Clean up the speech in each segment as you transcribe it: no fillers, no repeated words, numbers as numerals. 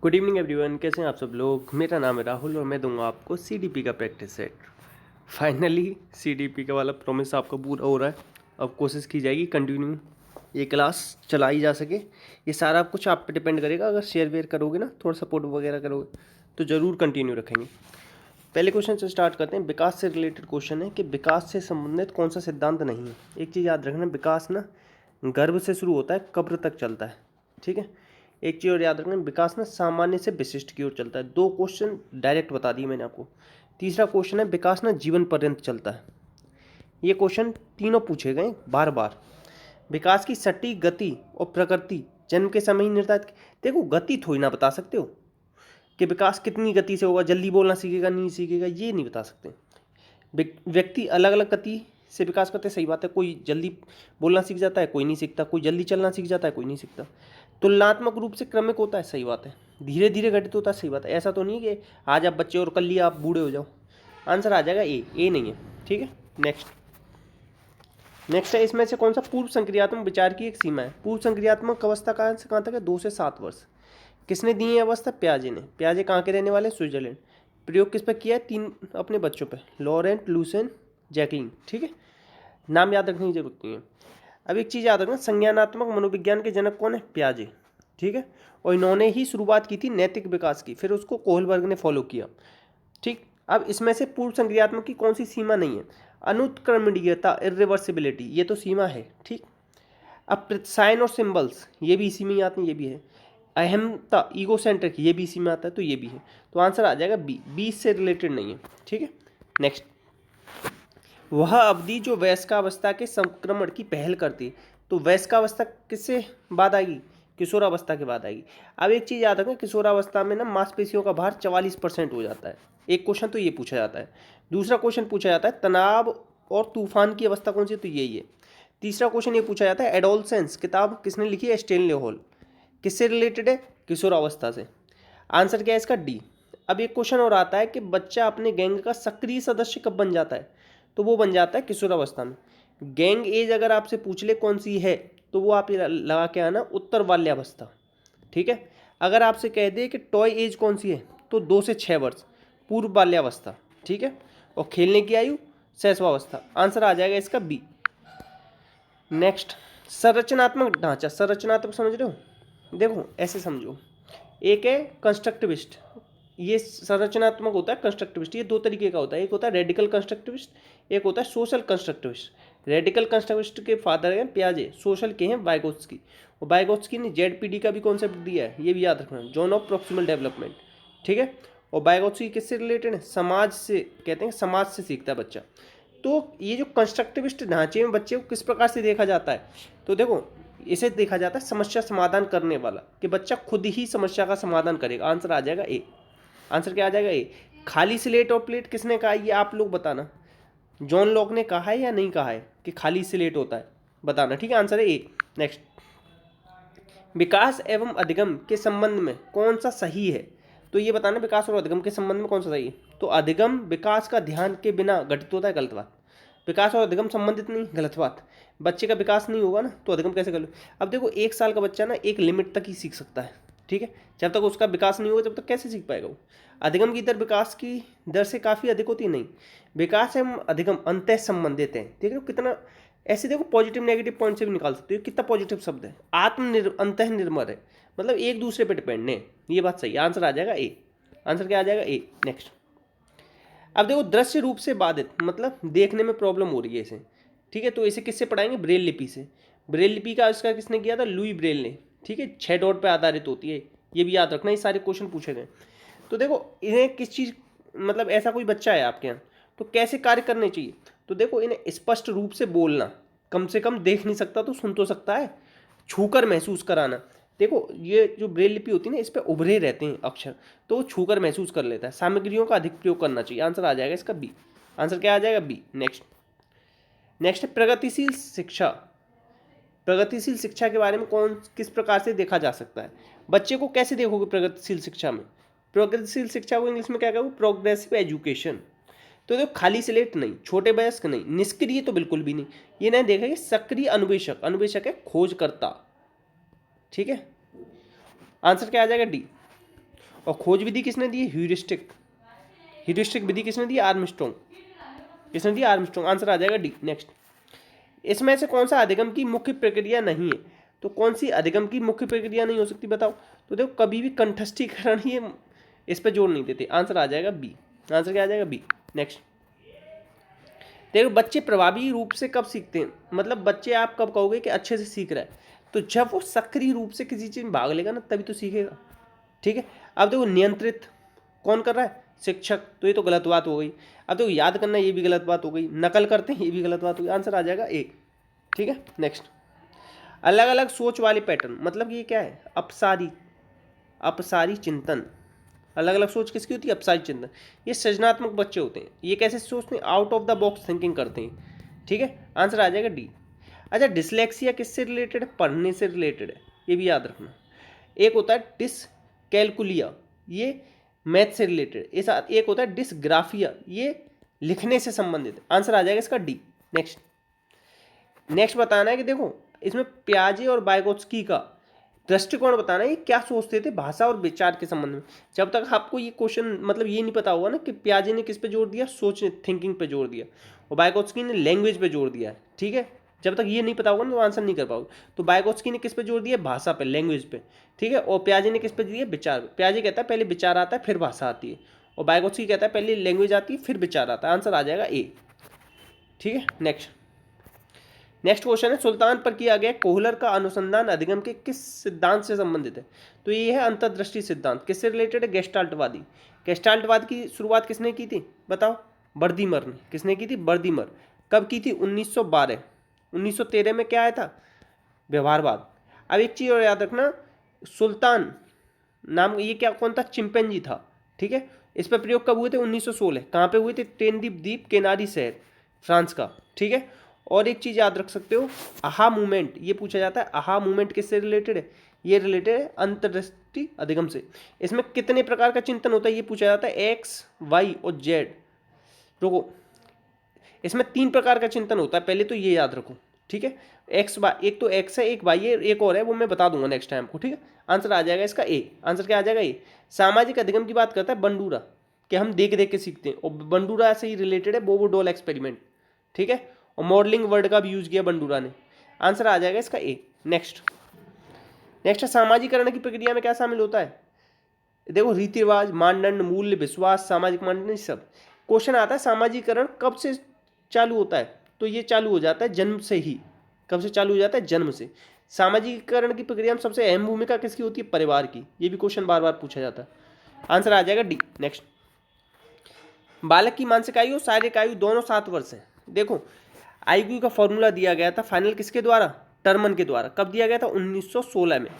Good evening everyone, कैसे हैं आप सब लोग। मेरा नाम है राहुल और मैं दूंगा आपको सीडीपी का प्रैक्टिस सेट। फाइनली सीडीपी का वाला प्रॉमिस आपका पूरा हो रहा है। अब कोशिश की जाएगी कंटिन्यू ये क्लास चलाई जा सके। ये सारा कुछ आप पे डिपेंड करेगा। अगर शेयर वेयर करोगे ना, थोड़ा सपोर्ट वगैरह करोगे तो ज़रूर कंटिन्यू रखेंगे। पहले क्वेश्चन से स्टार्ट करते हैं। विकास से रिलेटेड क्वेश्चन है कि विकास से संबंधित कौन सा सिद्धांत नहीं है। एक चीज़ याद रखना, विकास ना गर्भ से शुरू होता है, कब्र तक चलता है। ठीक है। एक चीज़ और याद रखना, विकास ना सामान्य से विशिष्ट की ओर चलता है। दो क्वेश्चन डायरेक्ट बता दिए मैंने आपको। तीसरा क्वेश्चन है विकास ना जीवन पर्यंत चलता है। ये क्वेश्चन तीनों पूछे गए बार बार। विकास की सटीक गति और प्रकृति जन्म के समय ही निर्धारित। देखो, गति थोड़ी ना बता सकते हो कि विकास कितनी गति से होगा, जल्दी बोलना सीखेगा नहीं सीखेगा, ये नहीं बता सकते। व्यक्ति अलग अलग गति से विकास करते हैं, सही बात है। कोई जल्दी बोलना सीख जाता है, कोई नहीं सीखता। कोई जल्दी चलना सीख जाता है, कोई नहीं सीखता। तुलनात्मक रूप से क्रमिक होता है, सही बात है। धीरे धीरे घटित होता है, सही बात है। ऐसा तो नहीं कि आज आप बच्चे और कल ही आप बूढ़े हो जाओ। आंसर आ जाएगा ए नहीं है। ठीक है। नेक्स्ट है, इसमें से कौन सा पूर्व संक्रियात्मक विचार की एक सीमा है। पूर्व संक्रियात्मक अवस्था कहाँ से कहाँ तक है? 2 से 7 वर्ष। किसने दी है अवस्था? प्याजे ने। प्याजे कहाँ के रहने वाले? स्विट्जरलैंड। प्रयोग किस पर किया है? 3 अपने बच्चों पे, लॉरेंट, लूसेन, जैकलिन। ठीक है। नाम याद रखने की जरूरत नहीं है। अब एक चीज़ याद रखना, संज्ञानात्मक मनोविज्ञान के जनक कौन है? प्याजे। ठीक है। और इन्होंने ही शुरुआत की थी नैतिक विकास की, फिर उसको कोहलबर्ग ने फॉलो किया। ठीक। अब इसमें से पूर्व संक्रियात्मक की कौन सी सीमा नहीं है? अनुत्क्रमणीयता, इरिवर्सिबिलिटी, ये तो सीमा है। ठीक। अब साइन और सिंबल्स, ये भी इसी में ही आते हैं, ये भी है। अहमता, ईगोसेंट्रिक, ये भी इसी में आता है, तो ये भी है। तो आंसर आ जाएगा बी से रिलेटेड नहीं है। ठीक है। नेक्स्ट, वह अवधि जो वयस्कावस्था के संक्रमण की पहल करती है। तो वयस्कावस्था किससे बाद आएगी? किशोरावस्था के बाद आएगी। अब एक चीज़ याद रखना, किशोरावस्था में ना मांसपेशियों का भार 44% हो जाता है। एक क्वेश्चन तो ये पूछा जाता है। दूसरा क्वेश्चन पूछा जाता है तनाव और तूफान की अवस्था कौन सी है? तो यही है। तीसरा क्वेश्चन ये पूछा जाता है एडोलसेंस किताब किसने लिखी है? Stanley hall. किससे रिलेटेड है? किशोरावस्था से। आंसर क्या है इसका? डी। अब एक क्वेश्चन और आता है कि बच्चा अपने गैंग का सक्रिय सदस्य कब बन जाता है? तो वो बन जाता है किशोरावस्था में। गैंग एज अगर आपसे पूछ ले कौन सी है, तो वो आप लगा के आना उत्तर बाल्यावस्था। ठीक है। अगर आपसे कह दे कि टॉय एज कौन सी है, तो 2 से 6 वर्ष, पूर्व बाल्यावस्था। ठीक है। और खेलने की आयु शैशवावस्था। आंसर आ जाएगा इसका बी। नेक्स्ट, संरचनात्मक ढांचा। संरचनात्मक समझ रहे हो? देखो ऐसे समझो, एक है कंस्ट्रक्टिविस्ट, ये संरचनात्मक होता है। कंस्ट्रक्टिविस्ट ये 2 तरीके का होता है, एक होता है रेडिकल कंस्ट्रक्टिविस्ट, एक होता है सोशल कंस्ट्रक्टिविस्ट। रेडिकल कंस्ट्रक्टिविस्ट के फादर हैं प्याजे, सोशल के हैं वाइगोत्स्की। और वाइगोत्स्की ने जेडपीडी का भी कॉन्सेप्ट दिया है, ये भी याद रखना, जोन ऑफ प्रॉक्सिमल डेवलपमेंट। ठीक है। और वाइगोत्स्की किससे रिलेटेड है? समाज से, कहते हैं समाज से सीखता है बच्चा। तो ये जो कंस्ट्रक्टिविस्ट ढांचे में बच्चे को किस प्रकार से देखा जाता है? तो देखो, इसे देखा जाता है समस्या समाधान करने वाला, कि बच्चा खुद ही समस्या का समाधान करेगा। आंसर आ जाएगा ए। आंसर क्या आ जाएगा? ए। खाली स्लेट और प्लेट किसने कहा? ये आप लोग बताना। जॉन लॉक ने कहा है या नहीं कहा है कि खाली स्लेट होता है? बताना। ठीक है। आंसर है ए। नेक्स्ट, विकास एवं अधिगम के संबंध में कौन सा सही है? तो ये बताना, विकास और अधिगम के संबंध में कौन सा सही है? तो अधिगम विकास का ध्यान के बिना घटित होता है, गलत बात। विकास और अधिगम संबंधित नहीं, गलत बात। बच्चे का विकास नहीं होगा ना, तो अधिगम कैसे कर लो? अब देखो, 1 साल का बच्चा ना एक लिमिट तक ही सीख सकता है। ठीक है। जब तक उसका विकास नहीं होगा, जब तक कैसे सीख पाएगा वो? अधिगम की दर विकास की दर से काफ़ी अधिक होती है, नहीं। विकास एवं अधिगम अंतः संबंधित है। ठीक है। कितना ऐसे देखो, पॉजिटिव नेगेटिव पॉइंट से भी निकाल सकते हो। कितना पॉजिटिव शब्द है, अंतः निर्भर है, मतलब एक दूसरे पे डिपेंड है। ये बात सही है। आंसर आ जाएगा ए। आंसर क्या आ जाएगा? ए। नेक्स्ट, अब देखो, दृश्य रूप से बाधित, मतलब देखने में प्रॉब्लम हो रही है इसे। ठीक है। तो इसे किससे पढ़ाएंगे? ब्रेल लिपि से। ब्रेल लिपि का आविष्कार किसने किया था? लुई ब्रेल ने। ठीक है। 6 डॉट पे आधारित होती है, ये भी याद रखना। ये सारे क्वेश्चन पूछे गए। तो देखो, इन्हें किस चीज़, मतलब ऐसा कोई बच्चा है आपके यहाँ, तो कैसे कार्य करने चाहिए? तो देखो, इन्हें स्पष्ट रूप से बोलना, कम से कम देख नहीं सकता तो सुन तो सकता है, छूकर महसूस कराना। देखो, ये जो ब्रेल लिपि होती है ना, इस पर उभरे रहते हैं अक्षर, तो वो छूकर महसूस कर लेता है। सामग्रियों का अधिक प्रयोग करना चाहिए। आंसर आ जाएगा इसका बी। आंसर क्या आ जाएगा? बी। नेक्स्ट है प्रगतिशील शिक्षा। प्रगतिशील शिक्षा के बारे में किस प्रकार से देखा जा सकता है? बच्चे को कैसे देखोगे प्रगतिशील शिक्षा में? प्रगतिशील शिक्षा को इंग्लिश में क्या कहोगे? Progressive education. तो देखो, खाली स्लेट नहीं, छोटे वयस्क नहीं, निष्क्रिय तो बिल्कुल भी नहीं। ये नहीं देखेंगे, सक्रिय अन्वेषक। अन्वेषक है खोजकर्ता। ठीक है। आंसर क्या आ जाएगा? डी। और खोज विधि किसने दी है? ह्यूरिस्टिक। ह्यूरिस्टिक विधि किसने दी? आर्मस्ट्रॉन्ग। किसने दी? आर्मस्ट्रॉन्ग। आंसर आ जाएगा डी। नेक्स्ट, इसमें से कौन सा अधिगम की मुख्य प्रक्रिया नहीं है? तो कौन सी अधिगम की मुख्य प्रक्रिया नहीं हो सकती बताओ? तो देखो, कभी भी कंठस्थीकरण ही इस पर जोर नहीं देते। आंसर आ जाएगा बी। आंसर क्या आ जाएगा? बी। नेक्स्ट, देखो बच्चे प्रभावी रूप से कब सीखते हैं? मतलब बच्चे आप कब कहोगे कि अच्छे से सीख रहा है? तो जब वो सक्रिय रूप से किसी चीज में भाग लेगा ना, तभी तो सीखेगा। ठीक है। अब देखो, नियंत्रित कौन कर रहा है? शिक्षक। तो ये तो गलत बात हो गई। अब देखो, याद करना ये भी गलत बात हो गई, नकल करते हैं ये भी गलत बात हो गई। आंसर आ जाएगा ए। ठीक है। नेक्स्ट, अलग अलग सोच वाले पैटर्न, मतलब ये क्या है? अपसारी चिंतन। अलग अलग सोच किसकी होती है? अपसारी चिंतन। ये सृजनात्मक बच्चे होते हैं। ये कैसे सोचते हैं? Out of the box thinking करते हैं। ठीक है। आंसर आ जाएगा डी। अच्छा, डिसलेक्सिया किससे रिलेटेड है? पढ़ने से रिलेटेड है, ये भी याद रखना। एक होता है डिसकैलकुलिया, ये मैथ से रिलेटेड। एक होता है डिसग्राफिया, ये लिखने से संबंधित है। आंसर आ जाएगा इसका डी। नेक्स्ट, नेक्स्ट बताना है कि देखो इसमें पियाजे और वाइगोत्स्की का दृष्टिकोण बताना है, ये क्या सोचते थे भाषा और विचार के संबंध में। जब तक आपको ये क्वेश्चन मतलब ये नहीं पता होगा ना कि पियाजे ने किस पे जोर दिया? सोचने, थिंकिंग पे जोर दिया, और वाइगोत्स्की ने लैंग्वेज पे जोर दिया है। ठीक है। जब तक ये नहीं पता होगा ना तो आंसर नहीं कर पाओगे। तो वाइगोत्स्की ने किस पे जोर दिया? भाषा पे, लैंग्वेज पे। ठीक है। और पियाजे ने किस पे दिया? विचार पे। पियाजे कहता है पहले विचार आता है फिर भाषा आती है, और वाइगोत्स्की कहता है पहले लैंग्वेज आती है फिर विचार आता है। आंसर आ जाएगा ए। ठीक है। नेक्स्ट क्वेश्चन है, सुल्तान पर किया गया कोहलर का अनुसंधान अधिगम के किस सिद्धांत से संबंधित है? तो ये है अंतर्दृष्टि सिद्धांत। किससे रिलेटेड है? गेस्टाल्टवादी। गेस्टाल्टवाद की शुरुआत किसने की थी बताओ? बर्दीमर ने। किसने की थी? बर्दीमर। कब की थी? 1912। 1913 में क्या आया था? व्यवहारवाद। अब एक चीज और याद रखना, सुल्तान नाम ये क्या कौन था? चिंपैंजी था। ठीक है। इस पर प्रयोग कब हुए थे? 1916। कहाँ पे हुए थे? तेनदीप द्वीप, केनारी शहर, फ्रांस का। ठीक है। और एक चीज याद रख सकते हो, आहा मूवमेंट, ये पूछा जाता है आहा मूवमेंट किससे रिलेटेड है? ये रिलेटेड है अंतर्दृष्टि अधिगम से। इसमें कितने प्रकार का चिंतन होता है? ये पूछा जाता है एक्स, वाई और जेड। रुको, इसमें 3 प्रकार का चिंतन होता है, पहले तो ये याद रखो। ठीक है। एक्स वाई, एक तो एक्स है, एक वाई है, एक और है, वो मैं बता दूंगा नेक्स्ट टाइम को। ठीक है। आंसर आ जाएगा इसका ए। आंसर क्या आ जाएगा? ए। सामाजिक अधिगम की बात करता है बंडूरा, कि हम देख देख के सीखते हैं, और बंडूरा से ही रिलेटेड है बोबो डॉल एक्सपेरिमेंट। ठीक है। और मॉडलिंग वर्ड का भी यूज किया बंडूरा ने। आंसर आ जाएगा इसका ए। नेक्स्ट, सामाजिकरण की प्रक्रिया में क्या शामिल होता है? देखो, रीति रिवाज, मानदंड, मूल्य, विश्वास, सामाजिक मानदंड, सब। क्वेश्चन आता है सामाजिकरण कब से चालू होता है? तो ये चालू हो जाता है जन्म से ही। कब से चालू हो जाता है? जन्म से। सामाजिकरण की प्रक्रिया में सबसे अहम भूमिका किसकी होती है? परिवार की। ये भी क्वेश्चन बार बार पूछा जाता है। आंसर आ जाएगा डी। नेक्स्ट, बालक की मानसिक आयु और शारीरिक आयु दोनों 7 वर्ष है। देखो, आईक्यू का फॉर्मूला दिया गया था फाइनल किसके द्वारा? टर्मन के द्वारा। कब दिया गया था? 1916 में।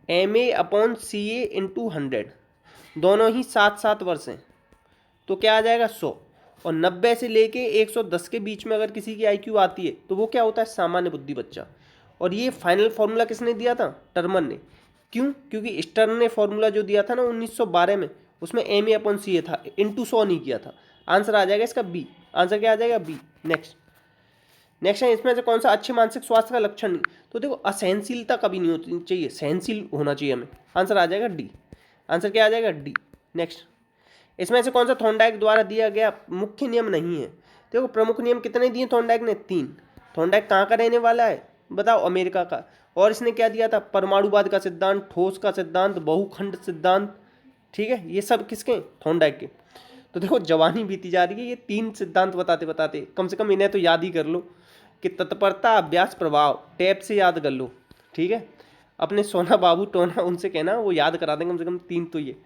MA/CA × 100, दोनों ही 7 वर्ष हैं। तो क्या आ जाएगा? 100। और 90 से लेके 110 के बीच में अगर किसी की आईक्यू आती है तो वो क्या होता है? सामान्य बुद्धि बच्चा। और ये फाइनल फॉर्मूला किसने दिया था? टर्मन ने। क्यों? क्योंकि स्टर्न ने फॉर्मूला जो दिया था ना 1912 में, उसमें MA/CA था, × 100 नहीं किया था। आंसर आ जाएगा इसका बी। आंसर क्या आ जाएगा? बी। नेक्स्ट है, इसमें से कौन सा अच्छे मानसिक स्वास्थ्य का लक्षण नहीं? तो देखो, असहनशीलता कभी नहीं होती चाहिए, सहनशील होना चाहिए हमें। आंसर आ जाएगा डी। आंसर क्या आ जाएगा? डी। नेक्स्ट, इसमें से कौन सा थॉर्नडाइक द्वारा दिया गया मुख्य नियम नहीं है? देखो, प्रमुख नियम कितने दिए थॉर्नडाइक ने? 3। थॉर्नडाइक कहाँ का रहने वाला है बताओ? अमेरिका का। और इसने क्या दिया था? परमाणुवाद का सिद्धांत, ठोस का सिद्धांत, बहुखंड सिद्धांत। ठीक है। ये सब किसके? थॉर्नडाइक के। तो देखो, जवानी बीती जा रही है, ये 3 सिद्धांत बताते बताते। कम से कम इन्हें तो याद ही कर लो कि तत्परता, अभ्यास, प्रभाव, टैप से याद कर लो। ठीक है। अपने सोना बाबू टोना उनसे कहना, वो याद करा दें कम से कम 3 तो। ये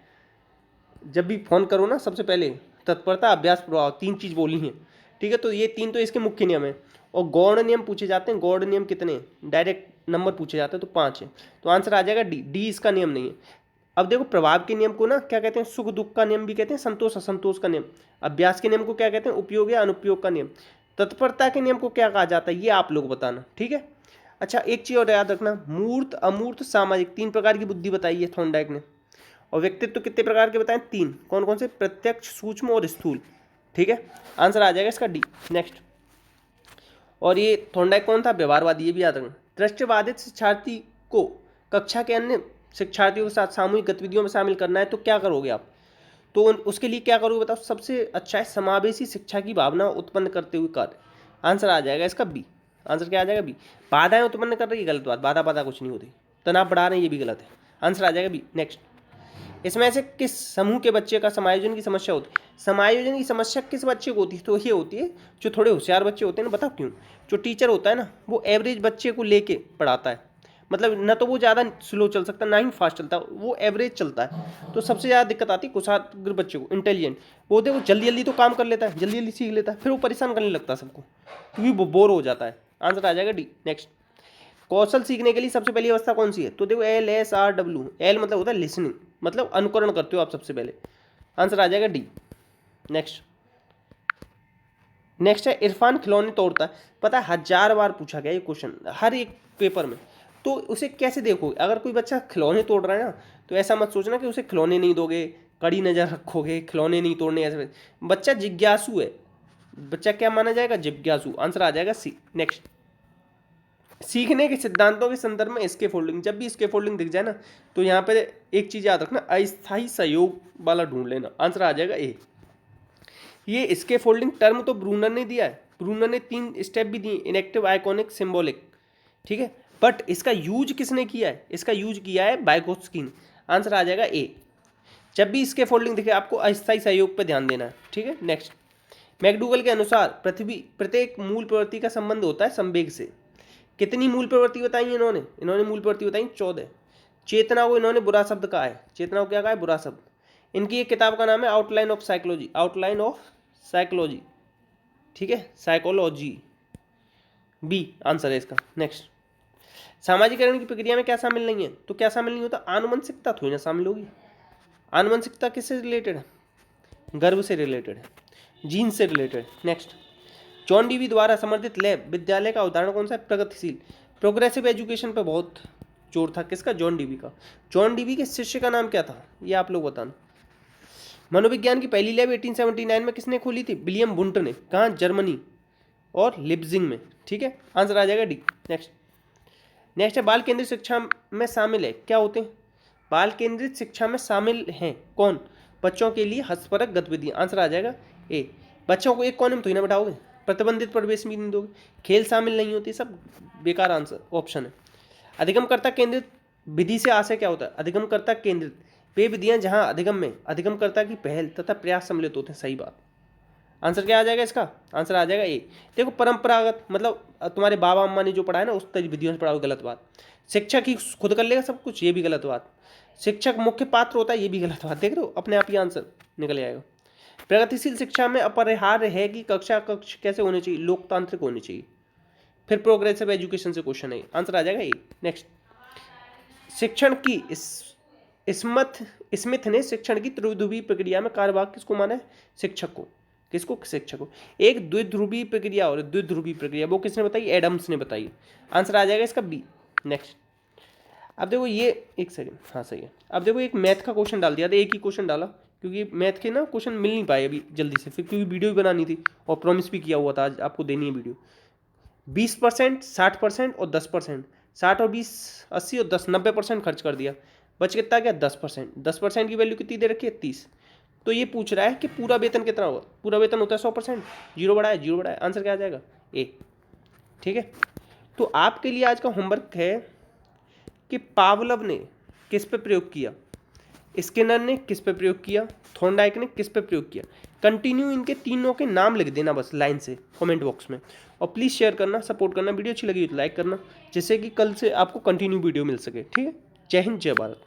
जब भी फोन करो ना, सबसे पहले तत्परता, अभ्यास, प्रभाव, 3 चीज बोली हैं। ठीक है। तो ये 3 तो इसके मुख्य नियम है। और गौण नियम पूछे जाते हैं। गौण नियम कितने? डायरेक्ट नंबर पूछे जाते हैं तो 5 है। तो आंसर आ जाएगा डी। डी इसका नियम नहीं है। अब देखो, प्रभाव के नियम को ना क्या कहते हैं? सुख दुख का नियम भी कहते हैं, संतोष असंतोष का नियम। अभ्यास के नियम को क्या कहते हैं? उपयोग या अनुपयोग का नियम। तत्परता के नियम को क्या कहा जाता है? ये आप लोग बताना। ठीक है। अच्छा, एक चीज और याद रखना, मूर्त, अमूर्त, सामाजिक, 3 प्रकार की बुद्धि बताई है थॉर्नडाइक ने। और व्यक्तित्व कितने प्रकार के बताएं? 3। कौन कौन से? प्रत्यक्ष, सूक्ष्म और स्थूल। ठीक है। आंसर आ जाएगा इसका डी। नेक्स्ट, और ये थॉर्नडाइक कौन था? व्यवहारवादी। ये भी याद रखना। दृष्टिबाधित शिक्षार्थी को कक्षा के अन्य शिक्षार्थियों के साथ सामूहिक गतिविधियों में शामिल करना है तो क्या करोगे आप? तो उसके लिए क्या करोगे बताओ? सबसे अच्छा है समावेशी शिक्षा की भावना उत्पन्न करते हुए कार्य। आंसर आ जाएगा इसका बी। आंसर क्या आ जाएगा? बी। बाधाएं उत्पन्न कर रही है, गलत बात, बाधा कुछ नहीं होती। तनाव बढ़ा रहे हैं, ये भी गलत है। आंसर आ जाएगा बी। नेक्स्ट, इसमें से किस समूह के बच्चे का समायोजन की समस्या होती है? समायोजन की समस्या किस बच्चे को होती है? तो ये होती है जो थोड़े होशियार बच्चे होते हैं ना। बताओ क्यों? जो टीचर होता है ना, वो एवरेज बच्चे को लेके पढ़ाता है। मतलब न तो वो ज़्यादा स्लो चल सकता, ना ही फास्ट चलता, वो एवरेज चलता है। तो सबसे ज़्यादा दिक्कत आती है कुशाग्र बच्चे को, इंटेलिजेंट। वो देखो जल्दी जल्दी तो काम कर लेता है, जल्दी जल्दी सीख लेता है, फिर वो परेशान करने लगता है सबको, क्योंकि वो बोर हो जाता है। आंसर आ जाएगा डी। नेक्स्ट, कौशल सीखने के लिए सबसे पहली अवस्था कौन सी है? तो देखो LSRW। एल मतलब होता है लिसनिंग, मतलब अनुकरण करते हो आप सबसे पहले। आंसर आ जाएगा डी। नेक्स्ट है इरफान खिलौने तोड़ता है। पता है 1000 बार पूछा गया ये क्वेश्चन हर एक पेपर में। तो उसे कैसे देखोगे? अगर कोई बच्चा खिलौने तोड़ रहा है ना, तो ऐसा मत सोचना कि उसे खिलौने नहीं दोगे, कड़ी नज़र रखोगे, खिलौने नहीं तोड़ने, ऐसे। बच्चा जिज्ञासु है। बच्चा क्या माना जाएगा? जिज्ञासु। आंसर आ जाएगा सी। नेक्स्ट, सीखने के सिद्धांतों के संदर्भ में इसके फोल्डिंग, जब भी इसके फोल्डिंग दिख जाए ना, तो यहाँ पे एक चीज़ याद रखना, अस्थायी सहयोग वाला ढूंढ लेना। आंसर आ जाएगा ए। ये इसके फोल्डिंग टर्म तो ब्रूनर ने दिया है, ब्रूनर ने 3 स्टेप भी दिए, इनेक्टिव, आइकॉनिक, सिंबॉलिक, ठीक है। बट इसका यूज किसने किया है? इसका यूज किया है वाइगोत्स्की ने। आंसर आ जाएगा ए। जब भी इसके फोल्डिंग दिखे आपको अस्थायी सहयोग पर ध्यान देना है, ठीक है। नेक्स्ट, मैकडूगल के अनुसार पृथ्वी प्रत्येक मूल प्रवृत्ति का संबंध होता है संवेग से। कितनी मूल प्रवृत्ति बताई इन्होंने मूल प्रवृत्ति बताई 14। चेतना को इन्होंने बुरा शब्द कहा है। चेतना को क्या कहा है? बुरा शब्द। इनकी एक किताब का नाम है outline of psychology, outline of psychology, ठीक है, साइकोलॉजी, बी आंसर है इसका। नेक्स्ट, सामाजिकरण की प्रक्रिया में क्या शामिल नहीं है? तो क्या शामिल नहीं होता? आनुवंशिकता थोड़ी ना शामिल होगी। आनुवंशिकता किससे रिलेटेड है? गर्भ से रिलेटेड है, जीन से रिलेटेड। नेक्स्ट, जॉन डीवी द्वारा समर्थित लैब विद्यालय का उदाहरण कौन सा है? प्रगतिशील, प्रोग्रेसिव एजुकेशन पे बहुत जोर था किसका? जॉन डीवी का। जॉन डीवी के शिष्य का नाम क्या था? ये आप लोग बताना। मनोविज्ञान की पहली लैब 1879 में किसने खोली थी? विलियम वुंट ने। कहाँ? जर्मनी और लिप्जिंग में, ठीक है। आंसर आ जाएगा डी। नेक्स्ट है बाल केंद्रित शिक्षा में शामिल है, क्या होते हैं? बाल केंद्रित शिक्षा में शामिल हैं कौन? बच्चों के लिए हस्तपरक गतिविधियाँ। आंसर आ जाएगा ए। बच्चों को एक कोने में तो ही ना बैठाओगे, प्रतिबंधित प्रवेश भी नहीं दोगे, खेल शामिल नहीं होती, सब बेकार आंसर ऑप्शन है। अधिगमकर्ता केंद्रित विधि से आशय क्या होता है? अधिगमकर्ता केंद्रित वे विधियां जहां अधिगम में अधिगमकर्ता की पहल तथा प्रयास सम्मिलित होते हैं। सही बात। आंसर क्या आ जाएगा इसका? आंसर आ जाएगा ए। देखो परंपरागत मतलब तुम्हारे बाबा अम्मा ने जो पढ़ा है ना, उस तरह विधियों से पढ़ाओ, गलत बात। शिक्षक ही खुद कर लेगा सब कुछ, ये भी गलत बात। शिक्षक मुख्य पात्र होता है, ये भी गलत बात। देख रहे हो, अपने आप ही आंसर निकल जाएगा। प्रगतिशील शिक्षा में अपरिहार्य है कि कक्षा कक्ष कैसे होने चाहिए? लोकतांत्रिक होनी चाहिए। फिर प्रोग्रेसिव एजुकेशन से क्वेश्चन है, आंसर आ जाएगा ए। नेक्स्ट, शिक्षण की स्मिथ ने शिक्षण की त्रिध्रुवीय प्रक्रिया में कार्यभाग किसको माना है? शिक्षक को। किसको? शिक्षक को। एक द्विध्रुवीय प्रक्रिया और द्विध्रुवीय प्रक्रिया वो किसने बताई? एडम्स ने बताई। आंसर आ जाएगा इसका बी। नेक्स्ट, अब देखो ये एक सेकंड, हाँ सही है। अब देखो एक मैथ का क्वेश्चन डाल दिया था, एक ही क्वेश्चन डाला, क्योंकि मैथ के ना क्वेश्चन मिल नहीं पाए अभी जल्दी से, फिर क्योंकि वीडियो भी बनानी थी और प्रॉमिस भी किया हुआ था आज आपको देनी है वीडियो। 20%, 60% और 10%, 60 और 20 80 और 10 90% खर्च कर दिया, बच कितना गया? 10%। 10% की वैल्यू कितनी दे रखी है? 30। तो ये पूछ रहा है कि पूरा वेतन कितना होगा? पूरा वेतन होता है 100%, जीरो बढ़ाया जीरो बढ़ाया, आंसर क्या आ जाएगा? ए, ठीक है। तो आपके लिए आज का होमवर्क है कि पावलव ने किस पे प्रयोग किया, स्किनर ने किस पे प्रयोग किया, थॉर्नडाइक ने किस पे प्रयोग किया। कंटिन्यू इनके तीनों के नाम लिख देना बस लाइन से कमेंट बॉक्स में, और प्लीज़ शेयर करना, सपोर्ट करना। वीडियो अच्छी लगी तो लाइक करना, जिससे कि कल से आपको कंटिन्यू वीडियो मिल सके, ठीक है। जय हिंद, जय भारत।